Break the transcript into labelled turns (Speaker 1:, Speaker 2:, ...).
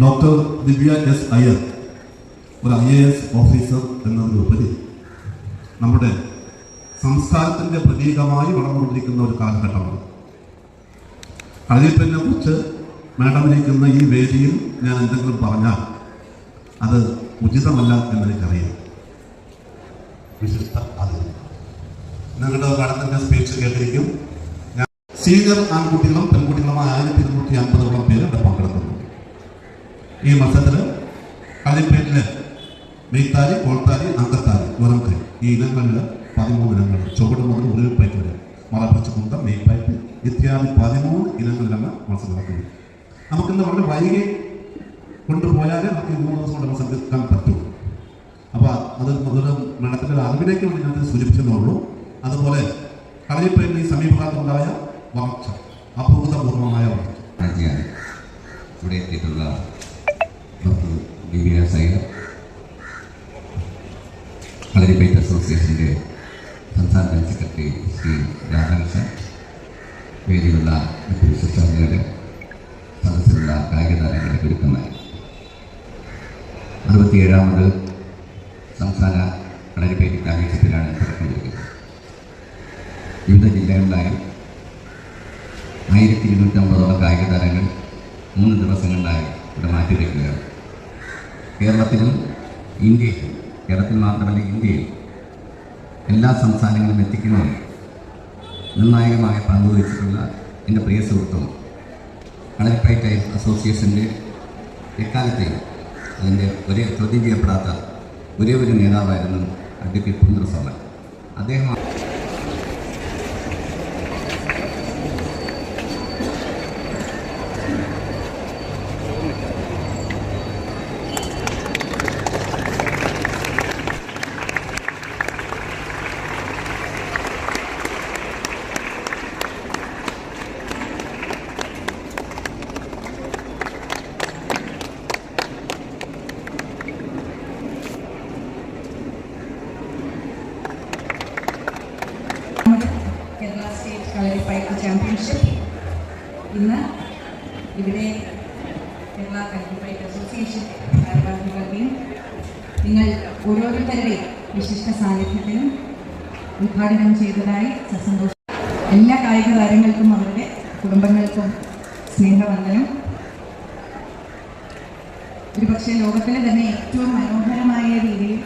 Speaker 1: Doctor ദിവ്യ S Iyer ഒരു IAS officer എന്നതിലുപരി നമ്മുടെ സംസ്കാരത്തിൻ്റെ പ്രതീകമായി വളർന്നുകൊണ്ടിരിക്കുന്ന ഒരു കാലഘട്ടമാണ്. കളരിപ്പയറ്റിനെ കുറിച്ച് മാഡമിരിക്കുന്ന ഈ വേദിയിൽ ഞാൻ എന്തെങ്കിലും പറഞ്ഞാൽ അത് ഉചിതമല്ല എന്നെനിക്കറിയാം. വിശിഷ്ട അതിഥി നിങ്ങളുടെ മാഡത്തിൻ്റെ സ്പീച്ച് കേട്ടിരിക്കും. ഞാൻ സീനിയർ ആൺകുട്ടികളും പെൺകുട്ടികളുമായ 1250 പേര് ഇവിടെ പങ്കെടുക്കുന്നു. ഈ മത്സരത്തിൽ കളരിപ്പയറ്റിലെ മെയ്ത്താലി, കോൾത്താലി, അങ്കത്താലി, മുറംകൈ ഈ ഇനങ്ങളിൽ 13 ഇനങ്ങൾ, ചുവട് മുതൽ ഉരുൾപ്പയറ്റ് വരെ, മറപ്പച്ച കുന്തം, മെയ്പ്പയറ്റ് ഇത്യാദി 13 ഇനങ്ങളിലാണ് മത്സരം നടക്കുന്നത്. നമുക്കിന്ന് വളരെ വൈകി കൊണ്ടുപോയാലേ നമുക്ക് 3 ദിവസം കൊണ്ട് മത്സരിക്കാൻ പറ്റും. അപ്പോൾ അത് അതൊരു മേളത്തിൻ്റെ അറിവിലേക്ക് വേണ്ടി ഞാൻ സൂചിപ്പിച്ചെന്നുള്ളൂ. അതുപോലെ കളരിപ്പയറ്റിന് ഈ സമീപകാലത്തുണ്ടായ വളർച്ച, അഭൂതപൂർവമായ വളർച്ച.
Speaker 2: ഇവിടെ എത്തിയിട്ടുള്ള ഡോക്ടർ ദിവ്യ എസ് അയ്യർ, കളരിപ്പയറ്റ് അസോസിയേഷൻ്റെ സംസ്ഥാന ജനറൽ സെക്രട്ടറി ശ്രീ രാധാകൃഷ്ണൻ, വേദിയിലുള്ള മറ്റു വിശിഷ്ടാതിഥികളെ, സദസ്സിലുള്ള കായിക താരങ്ങളെ ഗുരുക്കന്മാർ, 67ാമത് സംസ്ഥാന കളരിപ്പയറ്റ് ചാമ്പ്യൻഷിപ്പിലാണ് തുടക്കമിരിക്കുന്നത്. വിവിധ ജില്ലകളിലായി 1250ഓളം കായിക താരങ്ങൾ 3 ദിവസങ്ങളിലായി ഇവിടെ മാറ്റിവെക്കുകയാണ്. കേരളത്തിലും ഇന്ത്യയിലും, കേരളത്തിൽ മാത്രമല്ല ഇന്ത്യയിൽ എല്ലാ സംസ്ഥാനങ്ങളിലും എത്തിക്കുന്നതിൽ നിർണായകമായ പങ്ക് വഹിച്ചിട്ടുള്ള എൻ്റെ പ്രിയ സുഹൃത്തും കളരിപ്പയറ്റ് അസോസിയേഷൻ്റെ എക്കാലത്തെയും അതിൻ്റെ ചോദ്യം ചെയ്യപ്പെടാത്ത ഒരേ ഒരു നേതാവായിരുന്നു അഡ്വക്കേറ്റ് പുരന്ദരസ്വാമി. അദ്ദേഹം
Speaker 3: കേരള സ്റ്റേറ്റ് കളരിപ്പയറ്റ് ചാമ്പ്യൻഷിപ്പ് ഇന്ന് ഇവിടെ കേരള കളരിപ്പയറ്റ് അസോസിയേഷൻ ഭാരവാഹികളുടെയും നിങ്ങൾ ഓരോരുത്തരുടെയും വിശിഷ്ട സാന്നിധ്യത്തിലും ഉദ്ഘാടനം ചെയ്തതായി സസന്തോഷം. എല്ലാ കായിക താരങ്ങൾക്കും അവരുടെ കുടുംബങ്ങൾക്കും സ്നേഹവന്ദനം. ഒരുപക്ഷെ ലോകത്തിലെ തന്നെ ഏറ്റവും മനോഹരമായ രീതിയിൽ